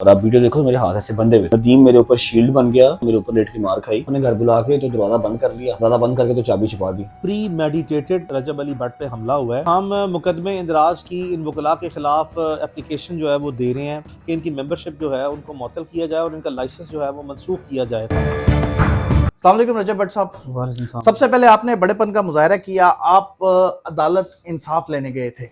और आप वीडियो देखो, मेरे हाथ ऐसे बंधे हुए, नदीम मेरे ऊपर शील्ड बन गया, मेरे ऊपर लेट की मार खाई। अपने घर बुला के तो दरवाजा बंद कर लिया, दरवाजा बंद करके तो चाबी छुपा दी। प्री मेडिटेटेड रजब अली भट्ट पे हमला हुआ है। हम मुकदमे इंदराज की इन वकला के खिलाफ एप्लीकेशन जो है वो दे रहे हैं कि इनकी मेंबरशिप जो है उनको मुअत्तल किया जाए और इनका लाइसेंस जो है वो मनसूख किया जाए। अस्सलाम वालेकुम रजब भट्ट साहब, सबसे पहले आपने बड़ेपन का मुजाहरा किया। आप अदालत इंसाफ लेने गए थे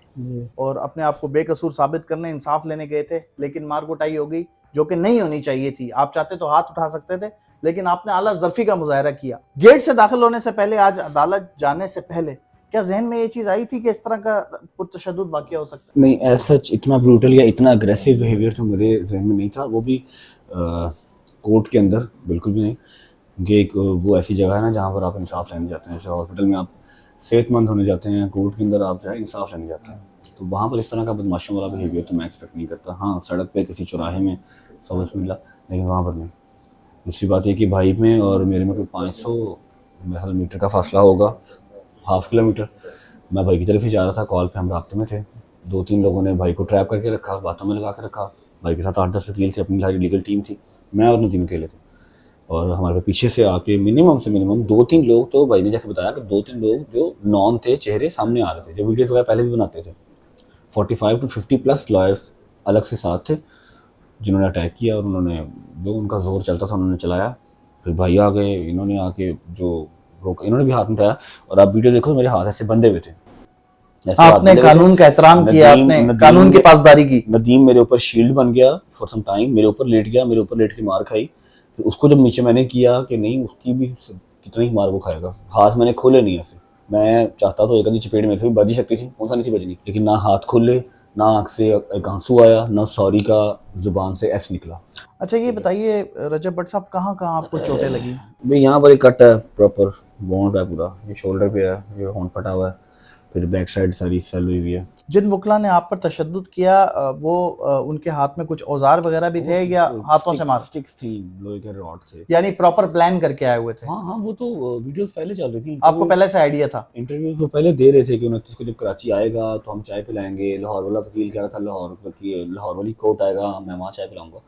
और अपने आप को बेकसूर साबित करने इंसाफ लेने गए थे, लेकिन मार कुटाई हो गई जो कि नहीं होनी चाहिए थी। आप चाहते तो हाथ उठा सकते थे, लेकिन आपने आला ज़र्फी का मुजाहरा किया। गेट से दाखिल होने से पहले, आज अदालत जाने से पहले, क्या जहन में ये चीज़ आई थी कि इस तरह का पुरतशद्दुद वाक़या हो सकता है? नहीं, एज सच इतना ब्रूटल या इतना अग्रेसिव बिहेवियर तो मेरे जहन में नहीं था, वो भी कोर्ट के अंदर बिल्कुल भी नहीं। क्योंकि एक वो ऐसी जगह है ना जहाँ पर आप इंसाफ लेने जाते हैं। जैसे हॉस्पिटल में आप सेहतमंद होने जाते हैं, कोर्ट के अंदर आप जो है इंसाफ लेने जाते हैं, तो वहाँ पर इस तरह का बदमाशों वाला बिहेवियर तो मैं एक्सपेक्ट नहीं करता। हाँ, सड़क पे किसी चौराहे में सबक मिला, लेकिन वहाँ पर नहीं। दूसरी बात ये कि भाई में और मेरे में कोई 500 मीटर का फासला होगा, हाफ किलोमीटर। मैं भाई की तरफ ही जा रहा था, कॉल पे हम राब्ते में थे। 2-3 लोगों ने भाई को ट्रैप करके रखा, बातों में लगा के रखा। भाई के साथ 8-10 वकील थे, अपनी सारी लीगल टीम थी, मैं और नदीम अकेले थे। और हमारे पीछे से आके मिनिमम से मिनिमम 2-3 लोग, तो भाई ने जैसे बताया कि 2-3 लोग जो नॉन थे, चेहरे सामने आ रहे थे, जो वीडियोस वगैरह पहले भी बनाते थे। 45 to 50 प्लस लॉयर्स अलग से साथ थे, जिन्होंने अटैक किया और उन्होंने जो उनका जोर चलता था उन्होंने चलाया। फिर भाई आ गए, इन्होंने आके जो रोका, इन्होंने भी हाथ में उठाया। और आप वीडियो देखो, मेरे हाथ ऐसे बंधे हुए थे। आपने कानून का एहतराम किया, आपने कानून की पासदारी की। नदीम मेरे ऊपर शील्ड बन गया फॉर सम टाइम, मेरे ऊपर लेट गया, मेरे ऊपर लेट के मार खाई। फिर उसको जब नीचे मैंने किया कि नहीं, उसकी भी कितनी मार वो खाएगा। हाथ मैंने खोले नहीं ऐसे, मैं चाहता तो एक आधी चपेट मेरे से भी बज ही सकती थी, कौन सा नहीं थी बजनी, लेकिन ना हाथ खोले, ना आँख से एक आंसू आया, ना सॉरी का जुबान से एस निकला। अच्छा, ये बताइए रजब भट्ट साहब, कहाँ कहाँ आपको चोटें लगी? भाई यहाँ पर एक कट है, प्रॉपर बॉन्ड है पूरा, ये शोल्डर पे है, ये होंठ फटा हुआ है, फिर बैक साइड सारी सेल हुई हुई है। जिन वकला ने आप पर तशद्दुद किया, वो उनके हाथ में कुछ औजार वगैरह भी थे या हाथों से मार? स्टिक्स थी, लोहे के रॉड थे। यानी प्रॉपर प्लान करके आए हुए थे? हाँ हाँ, वो तो वीडियोस पहले चल रही थी, आपको पहले से आइडिया था? इंटरव्यूज वो पहले दे रहे थे कि 29 को जब कराची आएगा तो हम चाय पिलाएंगे। लाहौर वाला वकील कह रहा था लाहौर वाली कोर्ट आएगा, मैं वहाँ चाय पिलाऊंगा।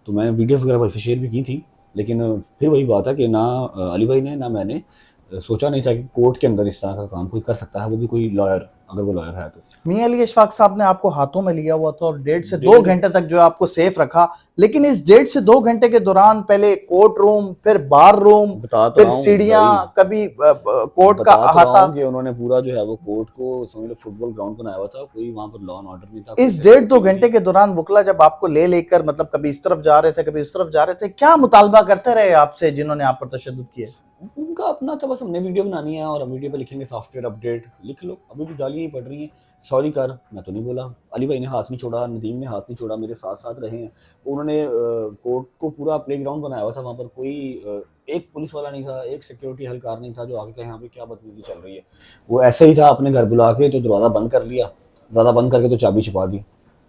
तो मैंने वीडियोस वगैरह वैसे शेयर भी की थी, लेकिन फिर वही बात है कि ना अली भाई ने ना मैंने सोचा नहीं था कि कोर्ट के अंदर इस तरह का काम कोई कर सकता है, वो भी कोई लॉयर, अगर वो लॉयर है तो। मियां अली इशफाक साहब ने आपको हाथों में लिया हुआ था और 1.5 से 2 घंटे तक जो आपको सेफ रखा, लेकिन इस 1.5 से 2 घंटे के दौरान पहले कोर्ट रूम, फिर बार रूम, फिर सीढ़ियां, कभी कोर्ट का अहाता, उन्होंने पूरा जो है वो कोर्ट को समझ लो फुटबॉल ग्राउंड बनाया हुआ था, कोई वहाँ पर लॉ एंड ऑर्डर नहीं था। इस 1.5-2 घंटे के दौरान वकला जब आपको लेकर मतलब कभी इस तरफ जा रहे थे, कभी उस तरफ जा रहे थे, क्या मुतालबा करते रहे आपसे जिन्होंने आप पर तशद्दुद किए? उनका अपना था, बस हमने वीडियो बनानी है और हम वीडियो पे लिखेंगे सॉफ्टवेयर अपडेट, लिख लो। अभी भी गालियाँ ही पड़ रही हैं, सॉरी कर, मैं तो नहीं बोला। अली भाई ने हाथ नहीं छोड़ा, नदीम ने हाथ नहीं छोड़ा, मेरे साथ साथ रहे हैं। उन्होंने कोर्ट को पूरा प्ले ग्राउंड बनाया हुआ था, वहाँ पर कोई एक पुलिस वाला नहीं था, एक सिक्योरिटी एहलकार नहीं था जो आगे कहे यहाँ पे क्या बदतमीजी चल रही है। वो ऐसे ही था, अपने घर बुला के तो दरवाज़ा बंद कर लिया, दरवाज़ा बंद करके तो चाबी छुपा दी।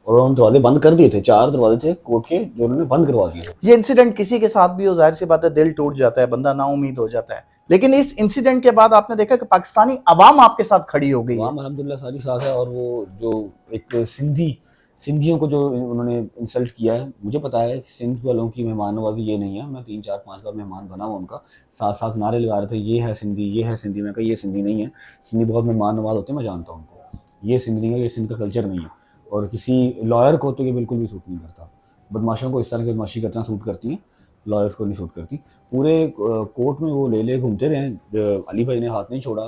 और उन्होंने दरवाजे बंद कर दिए थे, 4 दरवाजे थे कोर्ट के जो उन्होंने बंद करवा दिए थे। ये इंसिडेंट किसी के साथ भी हो, जाहिर सी बात है दिल टूट जाता है, बंदा नाउमीद हो जाता है, लेकिन इस इंसिडेंट के बाद आपने देखा कि पाकिस्तानी अवाम आपके साथ खड़ी हो गई है। अल्हम्दुलिल्लाह सारी साथ है। और वो जो एक सिंधियों को जो उन्होंने इंसल्ट किया है, मुझे पता है सिंध वालों की मेहमान नवाजी ये नहीं है। मैं 3-4-5 बार मेहमान बना हुआ उनका, साथ साथ नारे लगा रहे थे, ये है सिंधी, ये है सिंधी। मैं कहा ये सिंधी नहीं है, सिंधी बहुत मेहमान नवाज होते हैं, मैं जानता हूँ उनको, ये सिंध नहीं है, ये सिंध का कल्चर नहीं है। और किसी लॉयर को तो ये बिल्कुल भी सूट नहीं करता। बदमाशों को इस तरह की बदमाशी करना सूट करती हैं, लॉयर्स को नहीं सूट करती। पूरे कोर्ट में वो ले घूमते रहे, अली भाई ने हाथ नहीं छोड़ा।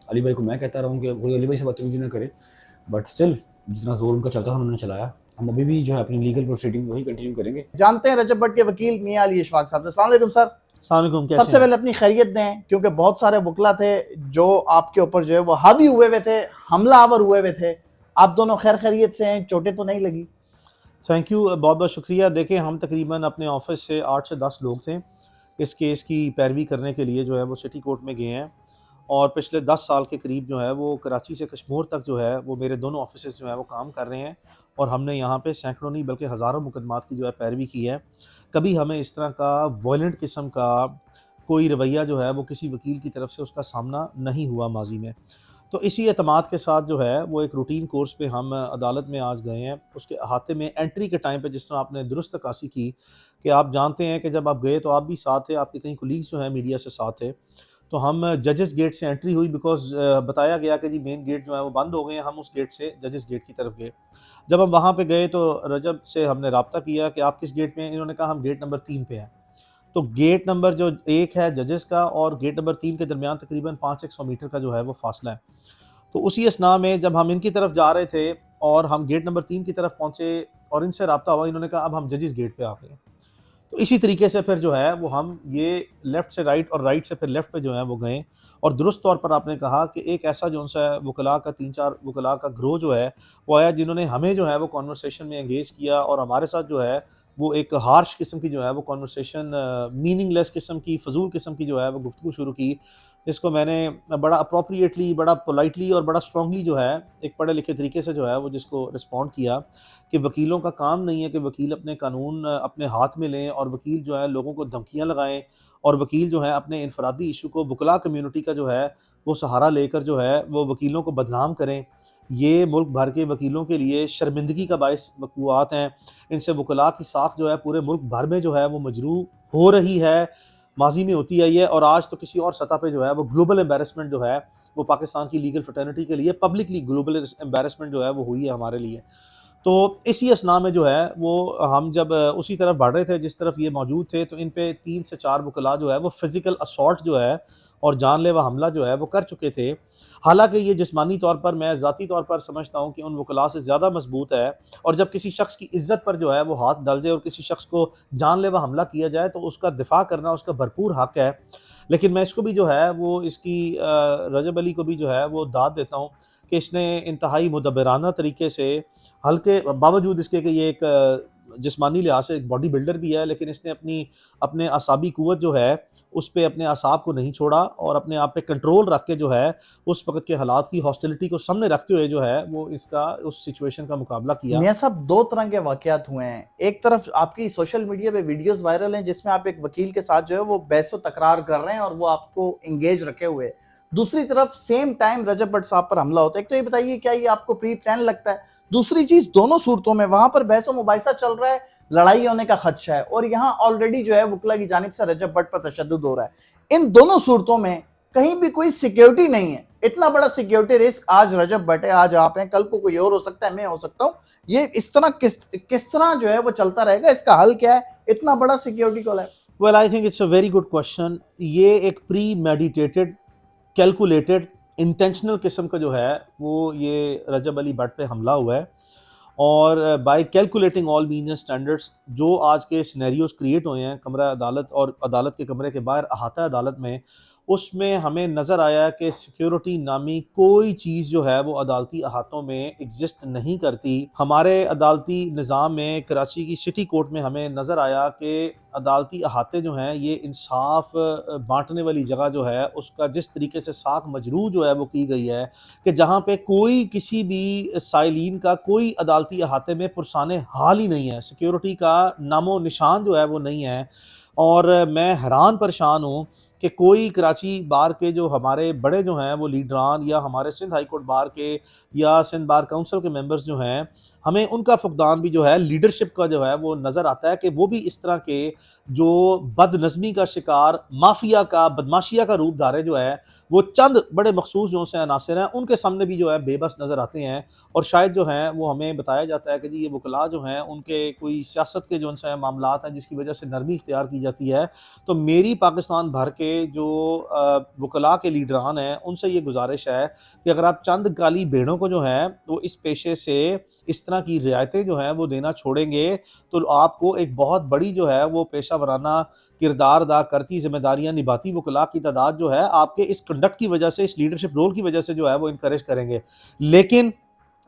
अली भाई को मैं कहता रहा हूँ कि कोई अली भाई से बदतमीजी ना करे, बट स्टिल जितना जोर उनका चलता था उन्होंने चलाया। हम अभी भी जो है अपनी लीगल प्रोसीडिंग वही कंटिन्यू करेंगे। जानते हैं रजब भट्ट के वकील मियां अली इशफाक साहब। अस्सलाम वालेकुम सर। सबसे पहले अपनी खैरियत दें, क्योंकि बहुत सारे वकला थे जो आपके ऊपर जो है वो हावी हुए थे, हमलावर हुए थे। आप दोनों खैर खैरियत से हैं, चोटें तो नहीं लगी? थैंक यू, बहुत बहुत शुक्रिया। देखें, हम तकरीबन अपने ऑफिस से 8 से 10 लोग थे इस केस की पैरवी करने के लिए, जो है वो सिटी कोर्ट में गए हैं। और पिछले 10 साल के करीब जो है वो कराची से कश्मीर तक जो है वो मेरे दोनों ऑफिस जो है वो काम कर रहे हैं। और हमने यहाँ पे सैकड़ों नहीं बल्कि हज़ारों मुकदमात की जो है पैरवी की है। कभी हमें इस तरह का वायलेंट किस्म का कोई रवैया जो है वो किसी वकील की तरफ से उसका सामना नहीं हुआ माजी में। तो इसी एतमाद के साथ जो है वो एक रूटीन कोर्स पे हम अदालत में आज गए हैं। उसके अहाते में एंट्री के टाइम पे जिस तरह आपने दुरुस्त अक्कासी की कि आप जानते हैं कि जब आप गए तो आप भी साथ थे, आपके कई कोलीग्स जो हैं मीडिया से साथ थे। तो हम जजेस गेट से एंट्री हुई बिकॉज़ बताया गया कि जी मेन गेट जो है वो बंद हो गए हैं, हम उस गेट से जजेस गेट की तरफ गए। जब हम वहाँ पे गए तो रजब से हमने राब्ता किया कि आप किस गेट में हैं? इन्होंने कहा हम गेट नंबर 3 पे हैं। तो गेट नंबर जो 1 है जजेस का और गेट नंबर 3 के दरमियान तकरीबन 500-100 मीटर का जो है वो फासला है। तो उसी असना में जब हम इनकी तरफ जा रहे थे और हम गेट नंबर 3 की तरफ पहुँचे और इनसे राब्ता हुआ, इन्होंने कहा अब हम जजेस गेट पे आ गए हैं। तो इसी तरीके से फिर जो है वो हम ये लेफ़्ट से राइट और राइट से फिर लेफ़्ट पे जो है वो गए। और दुरुस्त तौर पर आपने कहा कि एक ऐसा जो-सा वकला का 3-4 वकला का ग्रोह जो है वो आया, जिन्होंने हमें जो है वो कन्वर्सेशन में एंगेज किया और हमारे साथ जो है वो एक हार्श किस्म की जो है वो कन्वर्सेशन, मीनिंगलेस किस्म की, फ़ज़ूल किस्म की जो है वो गुफ्तगू शुरू की। जिसको मैंने बड़ा एप्रोप्रिएटली, बड़ा पोलाइटली और बड़ा स्ट्रांगली जो है एक पढ़े लिखे तरीके से जो है वो जिसको रिस्पॉन्ड किया कि वकीलों का काम नहीं है कि वकील अपने कानून अपने हाथ में लें और वकील जो है लोगों को धमकियाँ लगाएँ और वकील जो है अपने इनफरादी इशू को वकला कम्युनिटी का जो है वो सहारा लेकर जो है वो वकीलों को बदनाम करें। ये मुल्क भर के वकीलों के लिए शर्मिंदगी का बाइस वक़ूआत हैं। इनसे वकला की साख जो है पूरे मुल्क भर में जो है वो मजरूह हो रही है, माज़ी में होती आई है और आज तो किसी और सतह पे जो है वो ग्लोबल एम्बैरेसमेंट जो है वो पाकिस्तान की लीगल फ्रेटर्निटी के लिए पब्लिकली ग्लोबल एम्बैरेसमेंट जो है वो हुई है हमारे लिए। तो इसी असना में जो है वो हम जब उसी तरफ बढ़ रहे थे जिस तरफ ये मौजूद थे, तो इन पे 3 से 4 वकला जो है वो फ़िज़िकल असॉल्ट जो है और जानलेवा हमला जो है वो कर चुके थे। हालाँकि ये जिस्मानी तौर पर मैं ज़ाती तौर पर समझता हूँ कि उन वकला से ज़्यादा मज़बूत है और जब किसी शख्स की इज़्ज़त पर जो है वो हाथ डाल जाए और किसी शख्स को जानलेवा हमला किया जाए तो उसका दिफ़ा करना उसका भरपूर हक़ है। लेकिन मैं इसको भी जो है वो इसकी रजब अली को भी जो है वो दाद देता हूँ कि इसने इंतहाई मुदब्बिराना तरीके से, हल्के बावजूद इसके कि ये एक जिस्मानी लिहाज से एक बॉडी बिल्डर भी है, लेकिन इसने अपने असाबी क़ुव्वत जो है उस पे अपने असाब को नहीं छोड़ा और अपने आप पे कंट्रोल रख के जो है उस वक़्त के हालात की हॉस्टिलिटी को सामने रखते हुए जो है वो इसका उस सिचुएशन का मुकाबला किया। मियां साहब, दो तरह के वाकयात हुए हैं। एक तरफ आपकी सोशल मीडिया पे वीडियोस वायरल हैं जिसमें आप एक वकील के साथ जो है वो बहस व तकरार कर रहे हैं और वो आपको एंगेज रखे हुए हैं। दूसरी तरफ सेम टाइम रजब भट्ट साहब पर हमला होता है। एक तो ये बताइए, क्या ये आपको प्री प्लान लगता है? दूसरी चीज, दोनों सूरतों में वहां पर बहस व मुबाहिसा चल रहा है, लड़ाई होने का खदशा है और यहाँ ऑलरेडी जो है वकला की जानिब से रजब भट्ट पर तशद्दुद हो रहा है। इन दोनों सूरतों में कहीं भी कोई सिक्योरिटी नहीं है। इतना बड़ा सिक्योरिटी रिस्क आज रजब भट्ट है, आज आप हैं, कल को कोई और हो सकता है, मैं हो सकता हूँ। ये इस तरह किस तरह जो है वो चलता रहेगा? इसका हल क्या है? इतना बड़ा security collapse. Well, I think it's a very good question. ये एक प्री मेडिटेटेड, कैलकुलेटेड, इंटेंशनल किस्म का जो है वो ये रजब अली भट्ट पे हमला हुआ है और bye calculating all means and standards जो आज के सिनेरियोज क्रिएट हुए हैं कमरा अदालत और अदालत के कमरे के बाहर अहाता अदालत में, उसमें हमें नज़र आया कि सिक्योरिटी नामी कोई चीज़ जो है वो अदालती अहातों में एग्जिस्ट नहीं करती। हमारे अदालती निज़ाम में कराची की सिटी कोर्ट में हमें नज़र आया कि अदालती अहाते जो हैं ये इंसाफ बांटने वाली जगह जो है उसका जिस तरीके से साख मजरू जो है वो की गई है कि जहाँ पे कोई किसी भी साइलिन का कोई अदालती अहाते में पुरसाने हाल ही नहीं है, सिक्योरिटी का नामो निशान जो है वो नहीं है। और मैं हैरान परेशान हूँ कि कोई कराची बार के जो हमारे बड़े जो हैं वो लीडरान या हमारे सिंध हाई कोर्ट बार के या सिंध बार काउंसिल के मेंबर्स जो हैं, हमें उनका फुकदान भी जो है लीडरशिप का जो है वो नज़र आता है कि वो भी इस तरह के जो बदनज़मी का शिकार, माफिया का, बदमाशिया का रूप धारे जो है वो चंद बड़े मखसूस जो से अनासर हैं उनके सामने भी जो है बेबस नज़र आते हैं। और शायद जो हैं वो हमें बताया जाता है कि जी ये वकला जो हैं उनके कोई सियासत के जो उनसे मामलात हैं जिसकी वजह से नरमी इख्तियार की जाती है। तो मेरी पाकिस्तान भर के जो वकला के लीडरान हैं उनसे ये गुजारिश है कि अगर आप चंद काली भेड़ों को जो है वो इस पेशे से इस तरह की रियायतें जो हैं वो देना छोड़ेंगे तो आपको एक बहुत बड़ी जो है वो पेशा वराना किरदार अदा करती, जिम्मेदारियां निभाती वकला की तादाद जो है आपके इस कंडक्ट की वजह से, इस लीडरशिप रोल की वजह से जो है वो इनकरेज करेंगे। लेकिन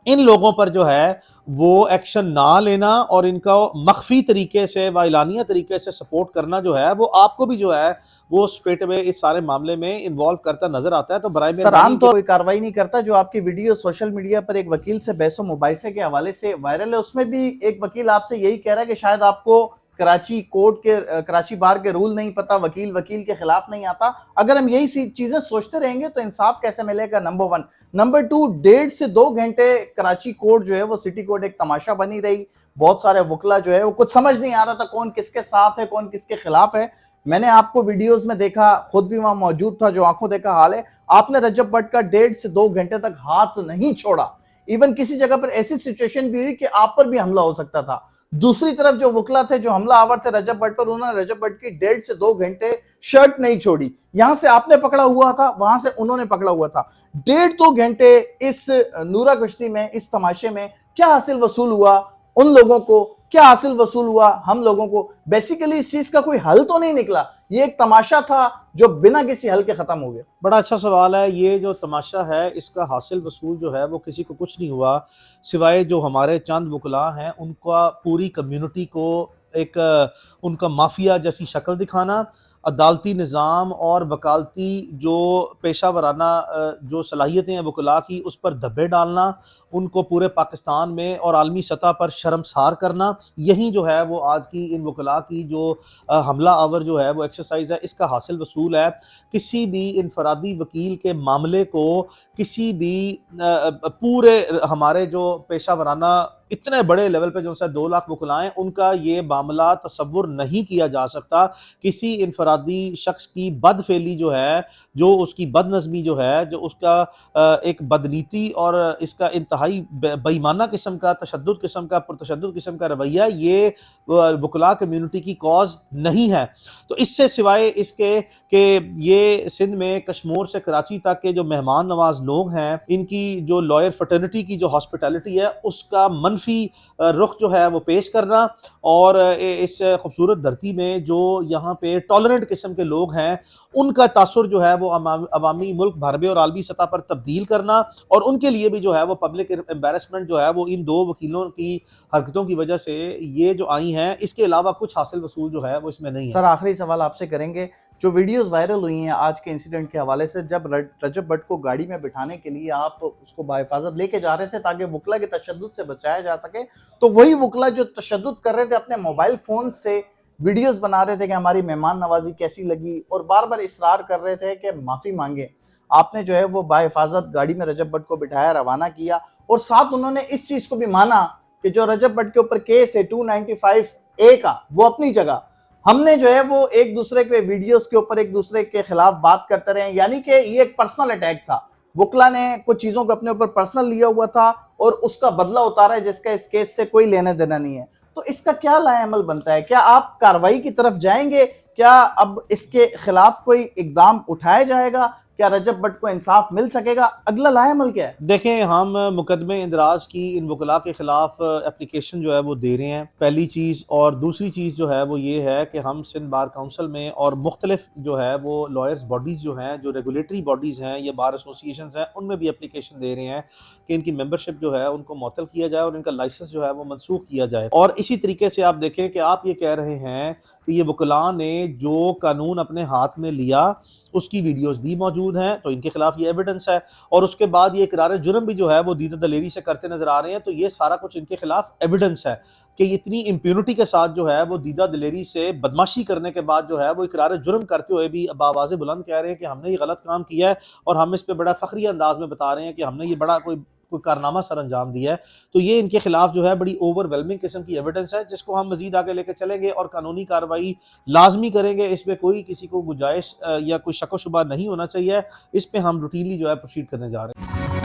इन लोगों पर जो है वो एक्शन ना लेना और इनका मख्फी तरीके से व एलानिया तरीके से सपोर्ट करना जो है वो आपको भी जो है वो स्ट्रेट अवे इस सारे मामले में इन्वॉल्व करता नजर आता है। तो बराए सर, आम तो कोई कार्रवाई नहीं करता। जो आपकी वीडियो सोशल मीडिया पर एक वकील से बहस व मुबाहिसे के हवाले से वायरल है, उसमें भी एक वकील आपसे यही कह रहा है कि शायद आपको कराची कोर्ट के कराची बार के रूल नहीं पता, वकील वकील के खिलाफ नहीं आता। अगर हम यही चीजें सोचते रहेंगे तो इंसाफ कैसे मिलेगा, नंबर 1। नंबर 2, 1.5 से 2 घंटे कराची कोर्ट जो है वो सिटी कोर्ट एक तमाशा बनी रही। बहुत सारे वकला जो है वो कुछ समझ नहीं आ रहा था कौन किसके साथ है, कौन किसके खिलाफ है। मैंने आपको वीडियोस में देखा, खुद भी वहां मौजूद था, जो आंखों देखा हाल है। आपने रजब भट्ट का 1.5 से 2 घंटे तक हाथ नहीं छोड़ा। इवन किसी जगह पर ऐसी सिचुएशन भी हुई कि आप पर भी हमला हो सकता था। दूसरी तरफ जो वकला थे, जो हमला आवर थे रजब भट्ट पर, उन्होंने रजब भट्ट की 1.5 से 2 घंटे शर्ट नहीं छोड़ी। यहां से आपने पकड़ा हुआ था, वहां से उन्होंने पकड़ा हुआ था। 1.5-2 घंटे इस नूरा कश्ती में, इस तमाशे में क्या हासिल वसूल हुआ उन लोगों को, क्या हासिल वसूल हुआ हम लोगों को? बेसिकली इस चीज का कोई हल तो नहीं निकला, ये एक तमाशा था जो बिना किसी हल के खत्म हो गया। बड़ा अच्छा सवाल है। ये जो तमाशा है इसका हासिल वसूल जो है वो किसी को कुछ नहीं हुआ, सिवाय जो हमारे चंद वकला हैं उनका पूरी कम्युनिटी को एक उनका माफिया जैसी शक्ल दिखाना, अदालती निज़ाम और वकालती जो पेशा वराना जो सलाहियतें हैं वकला की, उस पर धब्बे डालना, उनको पूरे पाकिस्तान में और आलमी सतह पर शर्मसार करना। यही जो है वो आज की इन वकला की जो हमला आवर जो है वो एक्सरसाइज है, इसका हासिल वसूल है। किसी भी इनफरादी वकील के मामले को किसी भी पूरे हमारे जो पेशा वराना इतने बड़े लेवल पे जो 2 लाख वकलाएं, उनका ये मामला तसव्वुर नहीं किया जा सकता। किसी इनफरादी शख्स की बदफेली जो है, जो उसकी बदनज़मी जो है, जो उसका एक बदनीति और इसका इंतहाई बेईमाना किस्म का, तशद्दुद किस्म का, पुरतशद्दुद किस्म का रवैया, ये वकला कम्युनिटी की कॉज नहीं है। तो इससे सिवाय इसके कि ये सिंध में कश्मीर से कराची तक के जो मेहमान नवाज लोग हैं, इनकी जो लॉयर फर्टर्निटी की जो हॉस्पिटैलिटी है, उसका मनफी रुख जो है वो पेश करना, और इस खूबसूरत धरती में जो यहाँ पे टॉलरेंट किस्म के लोग हैं उनका तासुर जो है वो अवामी मुल्क भर में और आलमी सतह पर तब्दील करना, और उनके लिए भी जो है वो पब्लिक एम्बेरसमेंट जो है वो इन 2 वकीलों की हरकतों की वजह से ये जो आई हैं, इसके अलावा कुछ हासिल वसूल जो है वो इसमें नहीं है। सर आखिरी सवाल आपसे करेंगे, जो वीडियोस वायरल हुई हैं आज के इंसिडेंट के हवाले से, जब रजब भट्ट को गाड़ी में बिठाने के लिए आप उसको बाहिफाजत लेके जा रहे थे ताकि वकला के तशद्दुद से बचाया जा सके, तो वही वकला जो तशद्दुद कर रहे थे अपने मोबाइल फोन से वीडियोस बना रहे थे कि हमारी मेहमान नवाजी कैसी लगी, और बार बार इसरार कर रहे थे कि माफ़ी मांगे। आपने जो है वो बाहिफाजत गाड़ी में रजब भट्ट को बिठाया, रवाना किया, और साथ उन्होंने इस चीज़ को भी माना कि जो रजब भट्ट के ऊपर केस है 295A का, वो अपनी जगह, हमने जो है वो एक दूसरे के वीडियोस के ऊपर एक दूसरे के खिलाफ बात करते रहे, यानी कि ये एक पर्सनल अटैक था। वकला ने कुछ चीज़ों को अपने ऊपर पर्सनल लिया हुआ था और उसका बदला उतारा है, जिसका इस केस से कोई लेना देना नहीं है। तो इसका क्या लाएअमल बनता है? क्या आप कार्रवाई की तरफ जाएंगे? क्या अब इसके खिलाफ कोई इकदाम उठाया जाएगा? क्या रजब भट्ट को इंसाफ मिल सकेगा? अगला लाएअमल क्या है? देखें, हम मुकदमे इंदराज की इन वकला के खिलाफ एप्लीकेशन जो है वो दे रहे हैं, पहली चीज़। और दूसरी चीज़ जो है वो ये है कि हम सिंध बार काउंसिल में और मुख्तलिफ जो है वो लॉयर्स बॉडीज़ जो हैं, जो रेगुलेटरी बॉडीज़ हैं, ये बार एसोसिएशन हैं, उनमें भी एप्लीकेशन दे रहे हैं कि इनकी मेंबरशिप जो है उनको मुअत्तल किया जाए और इनका लाइसेंस जो है वो मनसूख किया जाए। और इसी तरीके से आप देखें कि आप ये कह रहे हैं कि ये वकला ने जो कानून अपने हाथ में लिया उसकी वीडियोस भी मौजूद हैं, तो इनके खिलाफ ये एविडेंस है। और उसके बाद ये इकरार जुर्म भी जो है वो दीदा दलेरी से करते नजर आ रहे हैं, तो ये सारा कुछ इनके खिलाफ एविडेंस है कि इतनी इम्प्यूनिटी के साथ जो है वो दीदा दलेरी से बदमाशी करने के बाद जो है वो इकरार जुर्म करते हुए भी अब आवाज़ें बुलंद कह रहे हैं कि हमने ये गलत काम किया है, और हम इस पर बड़ा फखरी अंदाज में बता रहे हैं कि हमने ये बड़ा कोई कारनामा सर अंजाम दिया है। तो ये इनके खिलाफ जो है बड़ी ओवरवेलमिंग किस्म की एविडेंस है, जिसको हम मजीद आगे लेकर चलेंगे और कानूनी कार्रवाई लाजमी करेंगे। इसमें कोई किसी को गुंजाइश या कोई शक व शुबा नहीं होना चाहिए। इस पे हम रूटीनली जो है प्रोसीड करने जा रहे हैं।